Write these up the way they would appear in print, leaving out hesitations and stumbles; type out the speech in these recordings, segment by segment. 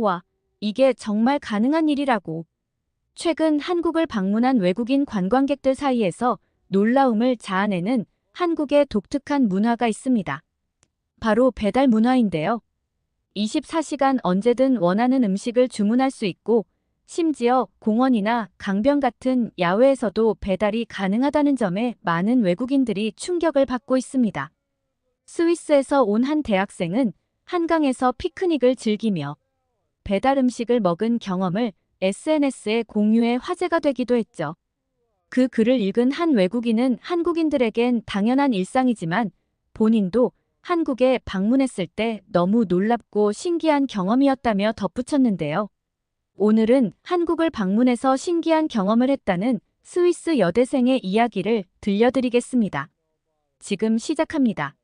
와, 이게 정말 가능한 일이라고. 최근 한국을 방문한 외국인 관광객들 사이에서 놀라움을 자아내는 한국의 독특한 문화가 있습니다. 바로 배달 문화인데요. 24시간 언제든 원하는 음식을 주문할 수 있고, 심지어 공원이나 강변 같은 야외에서도 배달이 가능하다는 점에 많은 외국인들이 충격을 받고 있습니다. 스위스에서 온 한 대학생은 한강에서 피크닉을 즐기며 배달 음식을 먹은 경험을 SNS에 공유해 화제가 되기도 했죠. 그 글을 읽은 한 외국인은 한국인들에겐 당연한 일상이지만 본인도 한국에 방문했을 때 너무 놀랍고 신기한 경험이었다며 덧붙였는데요. 오늘은 한국을 방문해서 신기한 경험을 했다는 스위스 여대생의 이야기를 들려드리겠습니다. 지금 시작합니다.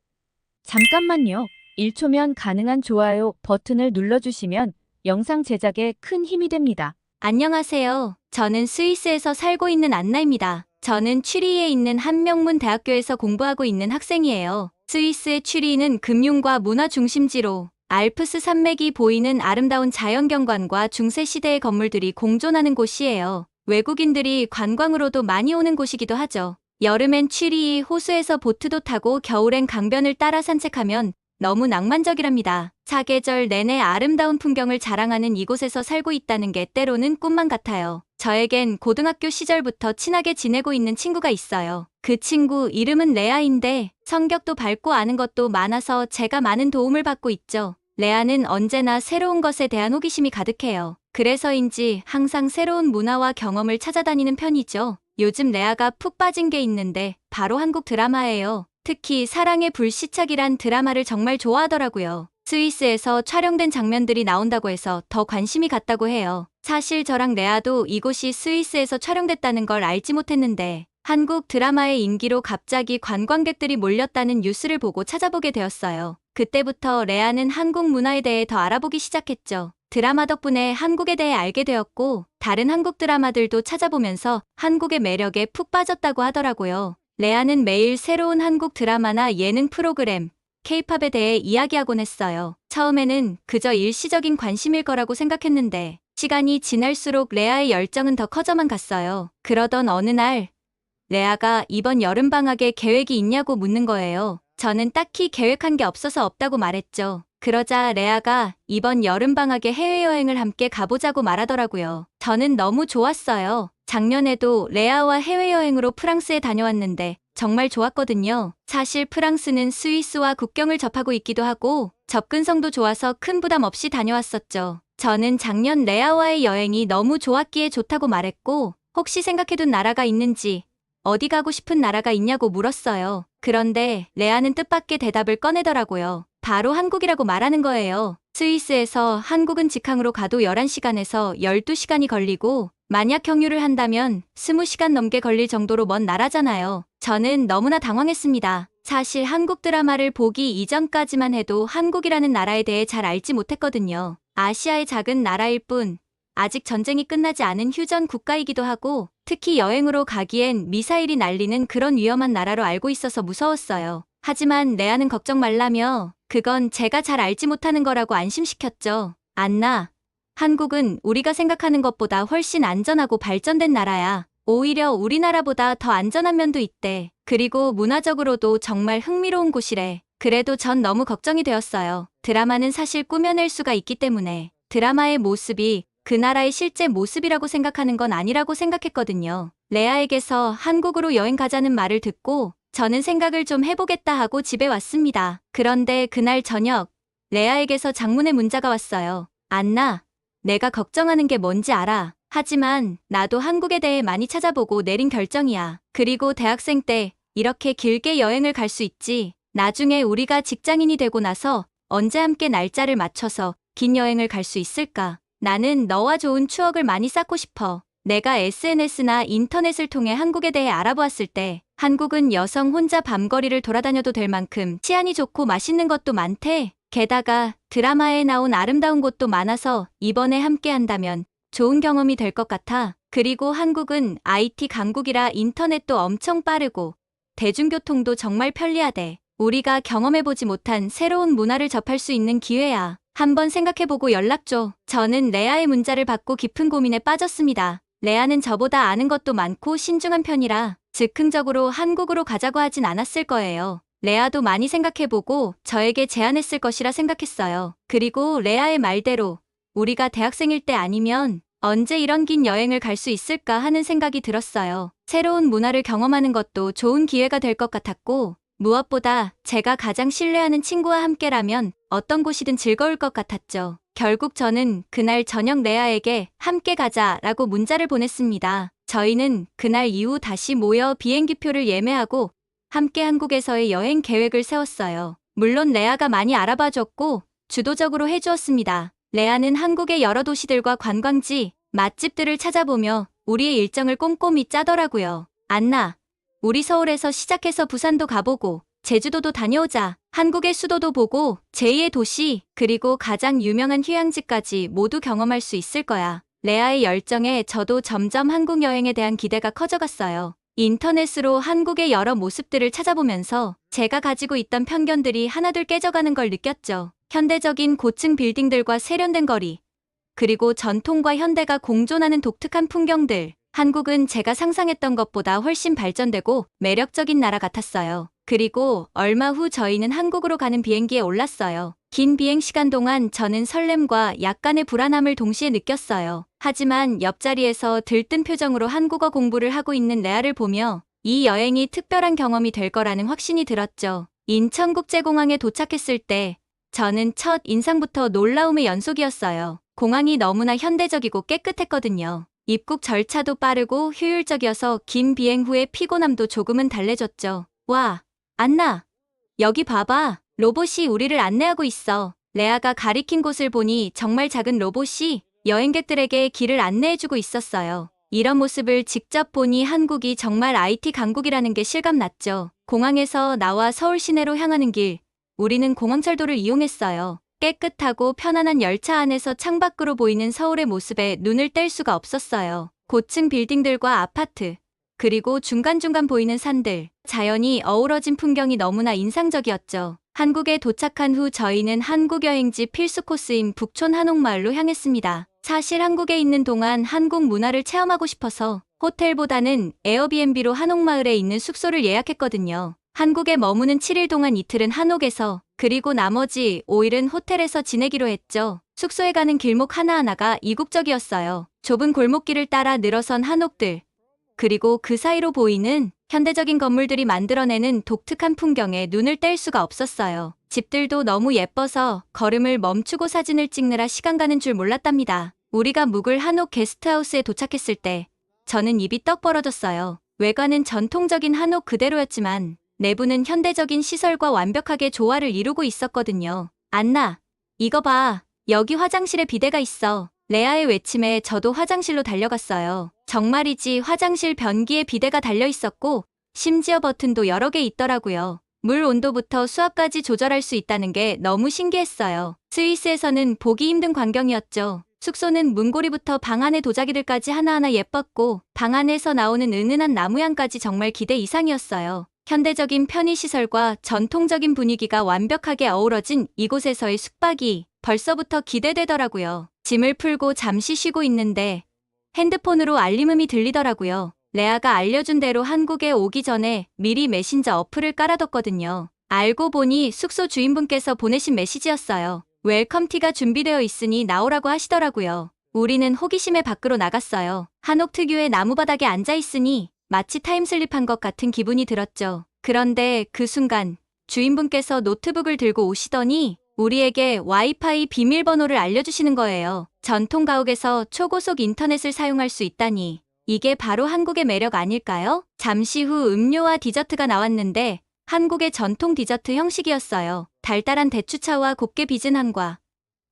잠깐만요. 1초면 가능한 좋아요 버튼을 눌러주시면 영상 제작에 큰 힘이 됩니다. 안녕하세요. 저는 스위스에서 살고 있는 안나입니다. 저는 취리히에 있는 한 명문 대학교에서 공부하고 있는 학생이에요. 스위스의 취리히는 금융과 문화 중심지로 알프스 산맥이 보이는 아름다운 자연경관과 중세시대의 건물들이 공존하는 곳이에요. 외국인들이 관광으로도 많이 오는 곳이기도 하죠. 여름엔 취리히 호수에서 보트도 타고 겨울엔 강변을 따라 산책하면 너무 낭만적이랍니다. 사계절 내내 아름다운 풍경을 자랑하는 이곳에서 살고 있다는 게 때로는 꿈만 같아요. 저에겐 고등학교 시절부터 친하게 지내고 있는 친구가 있어요. 그 친구 이름은 레아인데 성격도 밝고 아는 것도 많아서 제가 많은 도움을 받고 있죠. 레아는 언제나 새로운 것에 대한 호기심이 가득해요. 그래서인지 항상 새로운 문화와 경험을 찾아다니는 편이죠. 요즘 레아가 푹 빠진 게 있는데 바로 한국 드라마예요. 특히 사랑의 불시착이란 드라마를 정말 좋아하더라고요. 스위스에서 촬영된 장면들이 나온다고 해서 더 관심이 갔다고 해요. 사실 저랑 레아도 이곳이 스위스에서 촬영됐다는 걸 알지 못했는데 한국 드라마의 인기로 갑자기 관광객들이 몰렸다는 뉴스를 보고 찾아보게 되었어요. 그때부터 레아는 한국 문화에 대해 더 알아보기 시작했죠. 드라마 덕분에 한국에 대해 알게 되었고 다른 한국 드라마들도 찾아보면서 한국의 매력에 푹 빠졌다고 하더라고요. 레아는 매일 새로운 한국 드라마나 예능 프로그램, K-팝에 대해 이야기하곤 했어요. 처음에는 그저 일시적인 관심일 거라고 생각했는데 시간이 지날수록 레아의 열정은 더 커져만 갔어요. 그러던 어느 날 레아가 이번 여름방학에 계획이 있냐고 묻는 거예요. 저는 딱히 계획한 게 없어서 없다고 말했죠. 그러자 레아가 이번 여름방학에 해외여행을 함께 가보자고 말하더라고요. 저는 너무 좋았어요. 작년에도 레아와 해외여행으로 프랑스에 다녀왔는데 정말 좋았거든요. 사실 프랑스는 스위스와 국경을 접하고 있기도 하고 접근성도 좋아서 큰 부담 없이 다녀왔었죠. 저는 작년 레아와의 여행이 너무 좋았기에 좋다고 말했고 혹시 생각해둔 나라가 있는지 어디 가고 싶은 나라가 있냐고 물었어요. 그런데 레아는 뜻밖의 대답을 꺼내더라고요. 바로 한국이라고 말하는 거예요. 스위스에서 한국은 직항으로 가도 11시간에서 12시간이 걸리고 만약 경유를 한다면 20시간 넘게 걸릴 정도로 먼 나라잖아요. 저는 너무나 당황했습니다. 사실 한국 드라마를 보기 이전까지만 해도 한국이라는 나라에 대해 잘 알지 못했거든요. 아시아의 작은 나라일 뿐 아직 전쟁이 끝나지 않은 휴전 국가이기도 하고 특히 여행으로 가기엔 미사일이 날리는 그런 위험한 나라로 알고 있어서 무서웠어요. 하지만 레아는 걱정 말라며 그건 제가 잘 알지 못하는 거라고 안심시켰죠. 안나, 한국은 우리가 생각하는 것보다 훨씬 안전하고 발전된 나라야. 오히려 우리나라보다 더 안전한 면도 있대. 그리고 문화적으로도 정말 흥미로운 곳이래. 그래도 전 너무 걱정이 되었어요. 드라마는 사실 꾸며낼 수가 있기 때문에 드라마의 모습이 그 나라의 실제 모습이라고 생각하는 건 아니라고 생각했거든요. 레아에게서 한국으로 여행 가자는 말을 듣고 저는 생각을 좀 해보겠다 하고 집에 왔습니다. 그런데 그날 저녁 레아에게서 장문의 문자가 왔어요. 안나, 내가 걱정하는 게 뭔지 알아. 하지만 나도 한국에 대해 많이 찾아보고 내린 결정이야. 그리고 대학생 때 이렇게 길게 여행을 갈 수 있지. 나중에 우리가 직장인이 되고 나서 언제 함께 날짜를 맞춰서 긴 여행을 갈 수 있을까? 나는 너와 좋은 추억을 많이 쌓고 싶어. 내가 SNS나 인터넷을 통해 한국에 대해 알아보았을 때 한국은 여성 혼자 밤거리를 돌아다녀도 될 만큼 치안이 좋고 맛있는 것도 많대. 게다가 드라마에 나온 아름다운 곳도 많아서 이번에 함께 한다면 좋은 경험이 될 것 같아. 그리고 한국은 IT 강국이라 인터넷도 엄청 빠르고 대중교통도 정말 편리하대. 우리가 경험해보지 못한 새로운 문화를 접할 수 있는 기회야. 한번 생각해보고 연락 줘. 저는 레아의 문자를 받고 깊은 고민에 빠졌습니다. 레아는 저보다 아는 것도 많고 신중한 편이라 즉흥적으로 한국으로 가자고 하진 않았을 거예요. 레아도 많이 생각해보고 저에게 제안했을 것이라 생각했어요. 그리고 레아의 말대로 우리가 대학생일 때 아니면 언제 이런 긴 여행을 갈 수 있을까 하는 생각이 들었어요. 새로운 문화를 경험하는 것도 좋은 기회가 될 것 같았고, 무엇보다 제가 가장 신뢰하는 친구와 함께라면 어떤 곳이든 즐거울 것 같았죠. 결국 저는 그날 저녁 레아에게 함께 가자라고 문자를 보냈습니다. 저희는 그날 이후 다시 모여 비행기표를 예매하고 함께 한국에서의 여행 계획을 세웠어요. 물론 레아가 많이 알아봐줬고 주도적으로 해주었습니다. 레아는 한국의 여러 도시들과 관광지, 맛집들을 찾아보며 우리의 일정을 꼼꼼히 짜더라고요. 안나, 우리 서울에서 시작해서 부산도 가보고 제주도도 다녀오자. 한국의 수도도 보고 제2의 도시, 그리고 가장 유명한 휴양지까지 모두 경험할 수 있을 거야. 레아의 열정에 저도 점점 한국 여행에 대한 기대가 커져갔어요. 인터넷으로 한국의 여러 모습들을 찾아보면서 제가 가지고 있던 편견들이 하나둘 깨져가는 걸 느꼈죠. 현대적인 고층 빌딩들과 세련된 거리, 그리고 전통과 현대가 공존하는 독특한 풍경들. 한국은 제가 상상했던 것보다 훨씬 발전되고 매력적인 나라 같았어요. 그리고 얼마 후 저희는 한국으로 가는 비행기에 올랐어요. 긴 비행 시간 동안 저는 설렘과 약간의 불안함을 동시에 느꼈어요. 하지만 옆자리에서 들뜬 표정으로 한국어 공부를 하고 있는 레아를 보며 이 여행이 특별한 경험이 될 거라는 확신이 들었죠. 인천국제공항에 도착했을 때 저는 첫 인상부터 놀라움의 연속이었어요. 공항이 너무나 현대적이고 깨끗했거든요. 입국 절차도 빠르고 효율적이어서 긴 비행 후에 피곤함도 조금은 달래줬죠. 와, 안나, 여기 봐봐. 로봇이 우리를 안내하고 있어. 레아가 가리킨 곳을 보니 정말 작은 로봇이 여행객들에게 길을 안내해주고 있었어요. 이런 모습을 직접 보니 한국이 정말 IT 강국이라는 게 실감났죠. 공항에서 나와 서울 시내로 향하는 길, 우리는 공항철도를 이용했어요. 깨끗하고 편안한 열차 안에서 창밖으로 보이는 서울의 모습에 눈을 뗄 수가 없었어요. 고층 빌딩들과 아파트, 그리고 중간중간 보이는 산들, 자연이 어우러진 풍경이 너무나 인상적이었죠. 한국에 도착한 후 저희는 한국 여행지 필수 코스인 북촌 한옥마을로 향했습니다. 사실 한국에 있는 동안 한국 문화를 체험하고 싶어서 호텔보다는 에어비앤비로 한옥마을에 있는 숙소를 예약했거든요. 한국에 머무는 7일 동안 이틀은 한옥에서, 그리고 나머지 5일은 호텔에서 지내기로 했죠. 숙소에 가는 길목 하나하나가 이국적이었어요. 좁은 골목길을 따라 늘어선 한옥들, 그리고 그 사이로 보이는 현대적인 건물들이 만들어내는 독특한 풍경에 눈을 뗄 수가 없었어요. 집들도 너무 예뻐서 걸음을 멈추고 사진을 찍느라 시간 가는 줄 몰랐답니다. 우리가 묵을 한옥 게스트하우스에 도착했을 때 저는 입이 떡 벌어졌어요. 외관은 전통적인 한옥 그대로였지만 내부는 현대적인 시설과 완벽하게 조화를 이루고 있었거든요. 안나, 이거 봐. 여기 화장실에 비데가 있어. 레아의 외침에 저도 화장실로 달려갔어요. 정말이지 화장실 변기에 비데가 달려 있었고 심지어 버튼도 여러 개 있더라고요. 물 온도부터 수압까지 조절할 수 있다는 게 너무 신기했어요. 스위스에서는 보기 힘든 광경이었죠. 숙소는 문고리부터 방 안의 도자기들까지 하나하나 예뻤고 방 안에서 나오는 은은한 나무향까지 정말 기대 이상이었어요. 현대적인 편의시설과 전통적인 분위기가 완벽하게 어우러진 이곳에서의 숙박이 벌써부터 기대되더라고요. 짐을 풀고 잠시 쉬고 있는데 핸드폰으로 알림음이 들리더라고요. 레아가 알려준 대로 한국에 오기 전에 미리 메신저 어플을 깔아뒀거든요. 알고 보니 숙소 주인분께서 보내신 메시지였어요. 웰컴티가 준비되어 있으니 나오라고 하시더라고요. 우리는 호기심에 밖으로 나갔어요. 한옥 특유의 나무바닥에 앉아있으니 마치 타임슬립한 것 같은 기분이 들었죠. 그런데 그 순간 주인분께서 노트북을 들고 오시더니 우리에게 와이파이 비밀번호를 알려주시는 거예요. 전통 가옥에서 초고속 인터넷을 사용할 수 있다니 이게 바로 한국의 매력 아닐까요? 잠시 후 음료와 디저트가 나왔는데 한국의 전통 디저트 형식이었어요. 달달한 대추차와 곱게 빚은 한과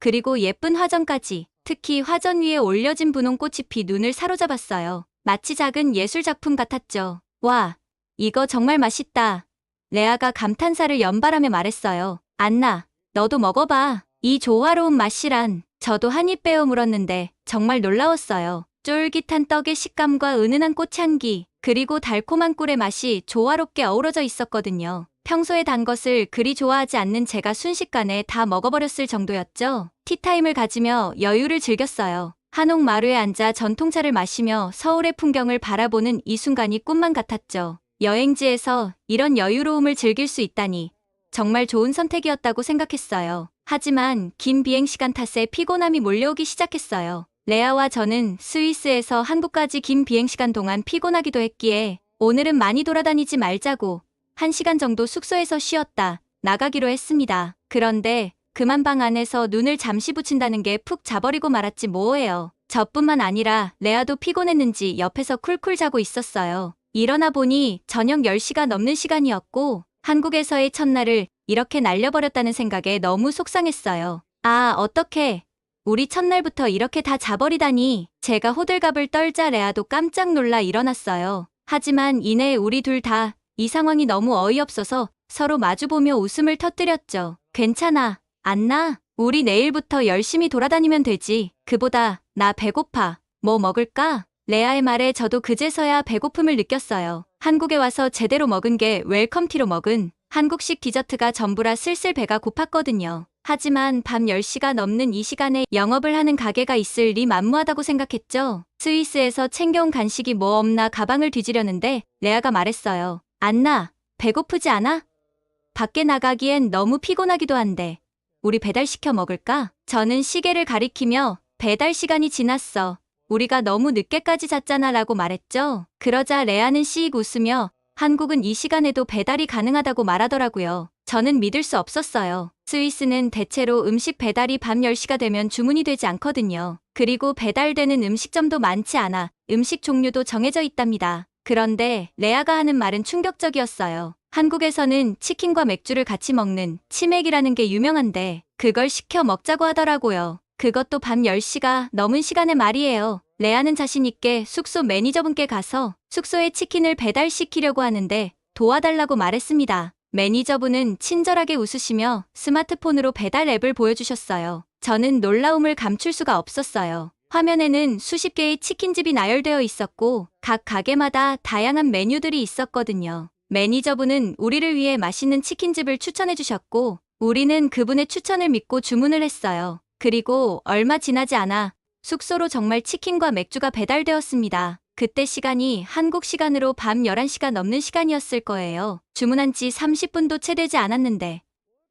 그리고 예쁜 화전까지. 특히 화전 위에 올려진 분홍꽃 잎이 눈을 사로잡았어요. 마치 작은 예술작품 같았죠. 와, 이거 정말 맛있다. 레아가 감탄사를 연발하며 말했어요. 안나, 너도 먹어봐. 이 조화로운 맛이란. 저도 한 입 베어 물었는데 정말 놀라웠어요. 쫄깃한 떡의 식감과 은은한 꽃향기, 그리고 달콤한 꿀의 맛이 조화롭게 어우러져 있었거든요. 평소에 단 것을 그리 좋아하지 않는 제가 순식간에 다 먹어버렸을 정도였죠. 티타임을 가지며 여유를 즐겼어요. 한옥마루에 앉아 전통차를 마시며 서울의 풍경을 바라보는 이 순간이 꿈만 같았죠. 여행지에서 이런 여유로움을 즐길 수 있다니 정말 좋은 선택이었다고 생각했어요. 하지만 긴 비행시간 탓에 피곤함이 몰려오기 시작했어요. 레아와 저는 스위스에서 한국까지 긴 비행시간 동안 피곤하기도 했기에 오늘은 많이 돌아다니지 말자고 1시간 정도 숙소에서 쉬었다 나가기로 했습니다. 그런데 그만 방 안에서 눈을 잠시 붙인다는 게 푹 자버리고 말았지 뭐예요. 저뿐만 아니라 레아도 피곤했는지 옆에서 쿨쿨 자고 있었어요. 일어나 보니 저녁 10시가 넘는 시간이었고 한국에서의 첫날을 이렇게 날려버렸다는 생각에 너무 속상했어요. 아, 어떡해. 우리 첫날부터 이렇게 다 자버리다니. 제가 호들갑을 떨자 레아도 깜짝 놀라 일어났어요. 하지만 이내 우리 둘 다 이 상황이 너무 어이없어서 서로 마주보며 웃음을 터뜨렸죠. 괜찮아, 안나. 우리 내일부터 열심히 돌아다니면 되지. 그보다 나 배고파. 뭐 먹을까? 레아의 말에 저도 그제서야 배고픔을 느꼈어요. 한국에 와서 제대로 먹은 게 웰컴티로 먹은 한국식 디저트가 전부라 슬슬 배가 고팠거든요. 하지만 밤 10시가 넘는 이 시간에 영업을 하는 가게가 있을 리 만무하다고 생각했죠. 스위스에서 챙겨온 간식이 뭐 없나 가방을 뒤지려는데 레아가 말했어요. 안나, 배고프지 않아? 밖에 나가기엔 너무 피곤하기도 한데 우리 배달시켜 먹을까? 저는 시계를 가리키며 배달 시간이 지났어. 우리가 너무 늦게까지 잤잖아 라고 말했죠. 그러자 레아는 씩 웃으며 한국은 이 시간에도 배달이 가능하다고 말하더라고요. 저는 믿을 수 없었어요. 스위스는 대체로 음식 배달이 밤 10시가 되면 주문이 되지 않거든요. 그리고 배달되는 음식점도 많지 않아 음식 종류도 정해져 있답니다. 그런데 레아가 하는 말은 충격적이었어요. 한국에서는 치킨과 맥주를 같이 먹는 치맥이라는 게 유명한데 그걸 시켜 먹자고 하더라고요. 그것도 밤 10시가 넘은 시간에 말이에요. 레아는 자신 있게 숙소 매니저분께 가서 숙소에 치킨을 배달시키려고 하는데 도와달라고 말했습니다. 매니저분은 친절하게 웃으시며 스마트폰으로 배달 앱을 보여주셨어요. 저는 놀라움을 감출 수가 없었어요. 화면에는 수십 개의 치킨집이 나열되어 있었고 각 가게마다 다양한 메뉴들이 있었거든요. 매니저분은 우리를 위해 맛있는 치킨집을 추천해 주셨고 우리는 그분의 추천을 믿고 주문을 했어요. 그리고 얼마 지나지 않아 숙소로 정말 치킨과 맥주가 배달되었습니다. 그때 시간이 한국 시간으로 밤 11시가 넘는 시간이었을 거예요. 주문한 지 30분도 채 되지 않았는데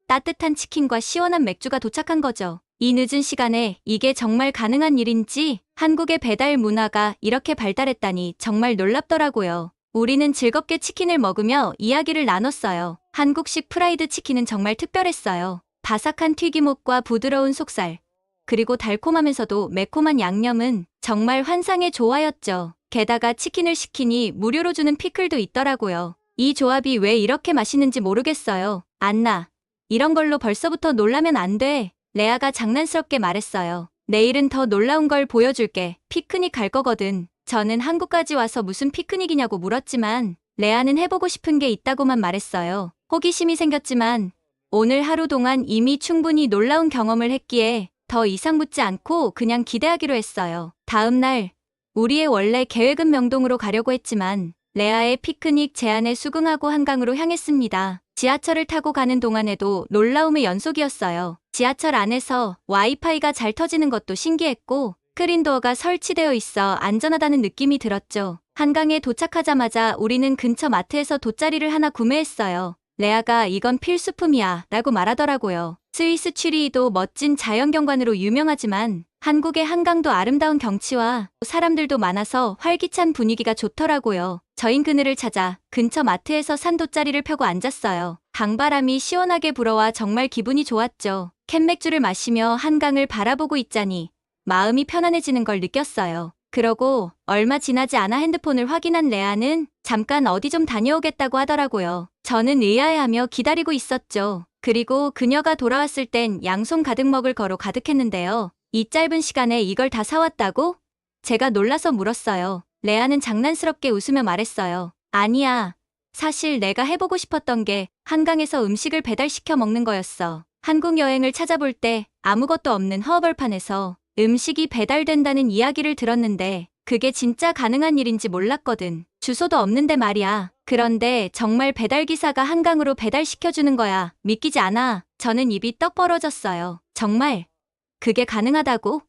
따뜻한 치킨과 시원한 맥주가 도착한 거죠. 이 늦은 시간에 이게 정말 가능한 일인지 한국의 배달 문화가 이렇게 발달했다니 정말 놀랍더라고요. 우리는 즐겁게 치킨을 먹으며 이야기를 나눴어요. 한국식 프라이드 치킨은 정말 특별했어요. 바삭한 튀김옷과 부드러운 속살, 그리고 달콤하면서도 매콤한 양념은 정말 환상의 조화였죠. 게다가 치킨을 시키니 무료로 주는 피클도 있더라고요. 이 조합이 왜 이렇게 맛있는지 모르겠어요. 안나, 이런 걸로 벌써부터 놀라면 안 돼. 레아가 장난스럽게 말했어요. 내일은 더 놀라운 걸 보여줄게. 피크닉 갈 거거든. 저는 한국까지 와서 무슨 피크닉이냐고 물었지만 레아는 해보고 싶은 게 있다고만 말했어요. 호기심이 생겼지만 오늘 하루 동안 이미 충분히 놀라운 경험을 했기에 더 이상 묻지 않고 그냥 기대하기로 했어요. 다음 날 우리의 원래 계획은 명동으로 가려고 했지만 레아의 피크닉 제안에 수긍하고 한강으로 향했습니다. 지하철을 타고 가는 동안에도 놀라움의 연속이었어요. 지하철 안에서 와이파이가 잘 터지는 것도 신기했고 스크린도어가 설치되어 있어 안전하다는 느낌이 들었죠. 한강에 도착하자마자 우리는 근처 마트에서 돗자리를 하나 구매했어요. 레아가 이건 필수품이야 라고 말하더라고요. 스위스 취리히도 멋진 자연경관으로 유명하지만 한국의 한강도 아름다운 경치와 사람들도 많아서 활기찬 분위기가 좋더라고요. 저흰 그늘을 찾아 근처 마트에서 산 돗자리를 펴고 앉았어요. 강바람이 시원하게 불어와 정말 기분이 좋았죠. 캔맥주를 마시며 한강을 바라보고 있자니 마음이 편안해지는 걸 느꼈어요. 그러고 얼마 지나지 않아 핸드폰을 확인한 레아는 잠깐 어디 좀 다녀오겠다고 하더라고요. 저는 의아해하며 기다리고 있었죠. 그리고 그녀가 돌아왔을 땐 양손 가득 먹을 거로 가득했는데요. 이 짧은 시간에 이걸 다 사왔다고? 제가 놀라서 물었어요. 레아는 장난스럽게 웃으며 말했어요. 아니야. 사실 내가 해보고 싶었던 게 한강에서 음식을 배달시켜 먹는 거였어. 한국 여행을 찾아볼 때 아무것도 없는 허허벌판에서 음식이 배달된다는 이야기를 들었는데 그게 진짜 가능한 일인지 몰랐거든. 주소도 없는데 말이야. 그런데 정말 배달기사가 한강으로 배달시켜주는 거야. 믿기지 않아. 저는 입이 떡 벌어졌어요. 정말 그게 가능하다고?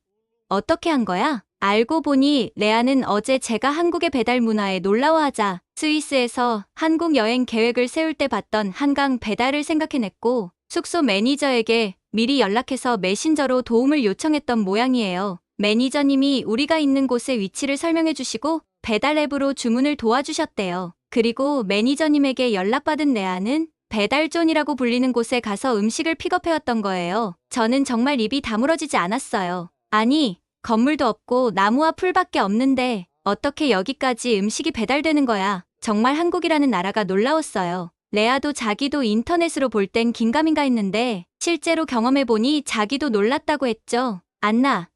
어떻게 한 거야? 알고 보니 레아는 어제 제가 한국의 배달 문화에 놀라워하자 스위스에서 한국 여행 계획을 세울 때 봤던 한강 배달을 생각해냈고 숙소 매니저에게 미리 연락해서 메신저로 도움을 요청했던 모양이에요. 매니저님이 우리가 있는 곳의 위치를 설명해 주시고 배달 앱으로 주문을 도와주셨대요. 그리고 매니저님에게 연락받은 레아는 배달존이라고 불리는 곳에 가서 음식을 픽업해왔던 거예요. 저는 정말 입이 다물어지지 않았어요. 아니, 건물도 없고 나무와 풀밖에 없는데 어떻게 여기까지 음식이 배달되는 거야. 정말 한국이라는 나라가 놀라웠어요. 레아도 자기도 인터넷으로 볼 땐 긴가민가 했는데 실제로 경험해보니 자기도 놀랐다고 했죠. 안나,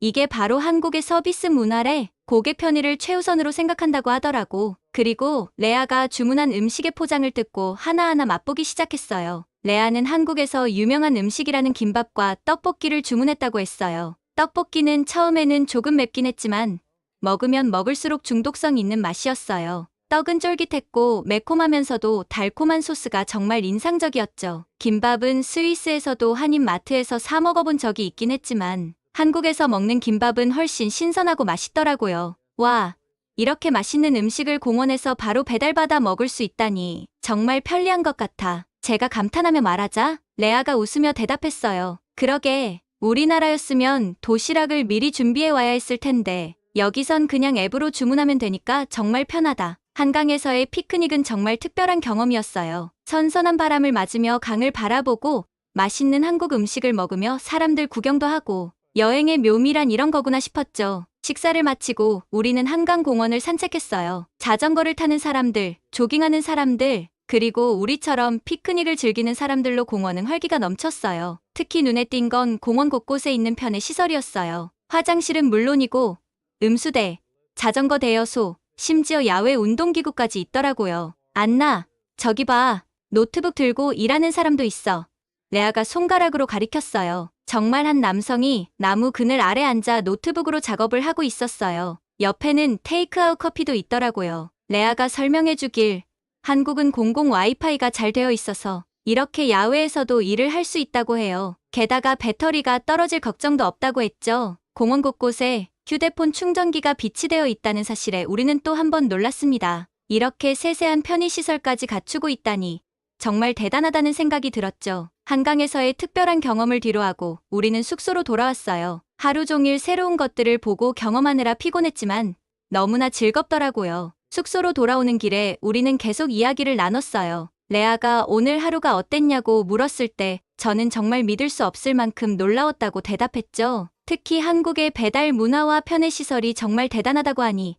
이게 바로 한국의 서비스 문화래. 고객 편의를 최우선으로 생각한다고 하더라고. 그리고 레아가 주문한 음식의 포장을 뜯고 하나하나 맛보기 시작했어요. 레아는 한국에서 유명한 음식이라는 김밥과 떡볶이를 주문했다고 했어요. 떡볶이는 처음에는 조금 맵긴 했지만 먹으면 먹을수록 중독성 있는 맛이었어요. 떡은 쫄깃했고 매콤하면서도 달콤한 소스가 정말 인상적이었죠. 김밥은 스위스에서도 한인마트에서 사 먹어본 적이 있긴 했지만 한국에서 먹는 김밥은 훨씬 신선하고 맛있더라고요. 와, 이렇게 맛있는 음식을 공원에서 바로 배달받아 먹을 수 있다니 정말 편리한 것 같아. 제가 감탄하며 말하자 레아가 웃으며 대답했어요. 그러게, 우리나라였으면 도시락을 미리 준비해 와야 했을 텐데 여기선 그냥 앱으로 주문하면 되니까 정말 편하다. 한강에서의 피크닉은 정말 특별한 경험이었어요. 선선한 바람을 맞으며 강을 바라보고 맛있는 한국 음식을 먹으며 사람들 구경도 하고 여행의 묘미란 이런 거구나 싶었죠. 식사를 마치고 우리는 한강공원을 산책했어요. 자전거를 타는 사람들, 조깅하는 사람들, 그리고 우리처럼 피크닉을 즐기는 사람들로 공원은 활기가 넘쳤어요. 특히 눈에 띈 건 공원 곳곳에 있는 편의 시설이었어요. 화장실은 물론이고 음수대, 자전거 대여소, 심지어 야외 운동기구까지 있더라고요. 안나, 저기 봐. 노트북 들고 일하는 사람도 있어. 레아가 손가락으로 가리켰어요. 정말 한 남성이 나무 그늘 아래 앉아 노트북으로 작업을 하고 있었어요. 옆에는 테이크아웃 커피도 있더라고요. 레아가 설명해주길, 한국은 공공 와이파이가 잘 되어 있어서 이렇게 야외에서도 일을 할 수 있다고 해요. 게다가 배터리가 떨어질 걱정도 없다고 했죠. 공원 곳곳에 휴대폰 충전기가 비치되어 있다는 사실에 우리는 또 한 번 놀랐습니다. 이렇게 세세한 편의시설까지 갖추고 있다니 정말 대단하다는 생각이 들었죠. 한강에서의 특별한 경험을 뒤로하고 우리는 숙소로 돌아왔어요. 하루 종일 새로운 것들을 보고 경험하느라 피곤했지만 너무나 즐겁더라고요. 숙소로 돌아오는 길에 우리는 계속 이야기를 나눴어요. 레아가 오늘 하루가 어땠냐고 물었을 때 저는 정말 믿을 수 없을 만큼 놀라웠다고 대답했죠. 특히 한국의 배달 문화와 편의시설이 정말 대단하다고 하니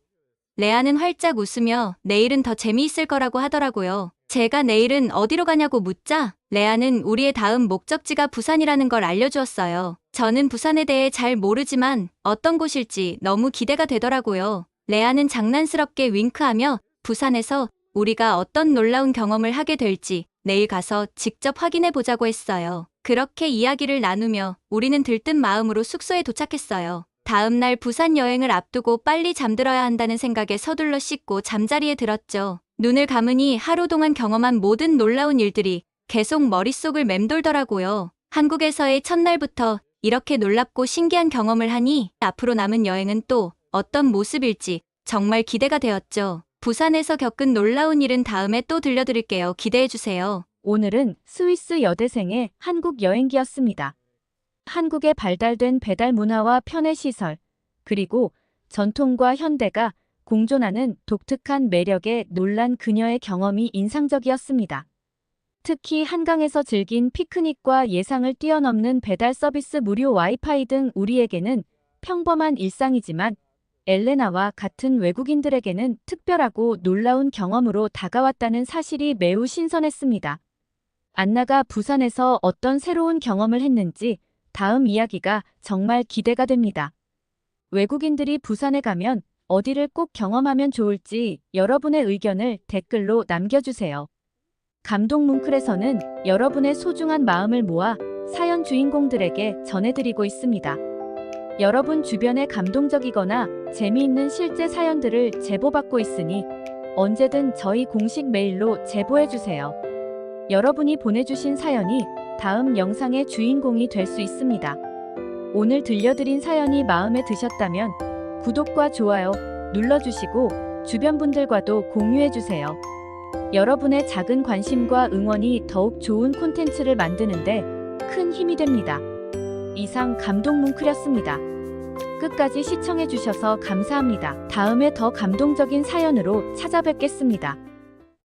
레아는 활짝 웃으며 내일은 더 재미있을 거라고 하더라고요. 제가 내일은 어디로 가냐고 묻자 레아는 우리의 다음 목적지가 부산이라는 걸 알려주었어요. 저는 부산에 대해 잘 모르지만 어떤 곳일지 너무 기대가 되더라고요. 레아는 장난스럽게 윙크하며 부산에서 우리가 어떤 놀라운 경험을 하게 될지 내일 가서 직접 확인해 보자고 했어요. 그렇게 이야기를 나누며 우리는 들뜬 마음으로 숙소에 도착했어요. 다음 날 부산 여행을 앞두고 빨리 잠들어야 한다는 생각에 서둘러 씻고 잠자리에 들었죠. 눈을 감으니 하루 동안 경험한 모든 놀라운 일들이 계속 머릿속을 맴돌더라고요. 한국에서의 첫날부터 이렇게 놀랍고 신기한 경험을 하니 앞으로 남은 여행은 또 어떤 모습일지 정말 기대가 되었죠. 부산에서 겪은 놀라운 일은 다음에 또 들려드릴게요. 기대해주세요. 오늘은 스위스 여대생의 한국 여행기였습니다. 한국에 발달된 배달 문화와 편의시설, 그리고 전통과 현대가 공존하는 독특한 매력에 놀란 그녀의 경험이 인상적이었습니다. 특히 한강에서 즐긴 피크닉과 예상을 뛰어넘는 배달 서비스 무료 와이파이 등 우리에게는 평범한 일상이지만 엘레나와 같은 외국인들에게는 특별하고 놀라운 경험으로 다가왔다는 사실이 매우 신선했습니다. 안나가 부산에서 어떤 새로운 경험을 했는지 다음 이야기가 정말 기대가 됩니다. 외국인들이 부산에 가면 어디를 꼭 경험하면 좋을지 여러분의 의견을 댓글로 남겨주세요. 감동 뭉클에서는 여러분의 소중한 마음을 모아 사연 주인공들에게 전해드리고 있습니다. 여러분 주변에 감동적이거나 재미있는 실제 사연들을 제보받고 있으니 언제든 저희 공식 메일로 제보해주세요. 여러분이 보내주신 사연이 다음 영상의 주인공이 될 수 있습니다. 오늘 들려드린 사연이 마음에 드셨다면 구독과 좋아요 눌러주시고 주변 분들과도 공유해주세요. 여러분의 작은 관심과 응원이 더욱 좋은 콘텐츠를 만드는데 큰 힘이 됩니다. 이상 감동 뭉클이었습니다. 끝까지 시청해주셔서 감사합니다. 다음에 더 감동적인 사연으로 찾아뵙겠습니다.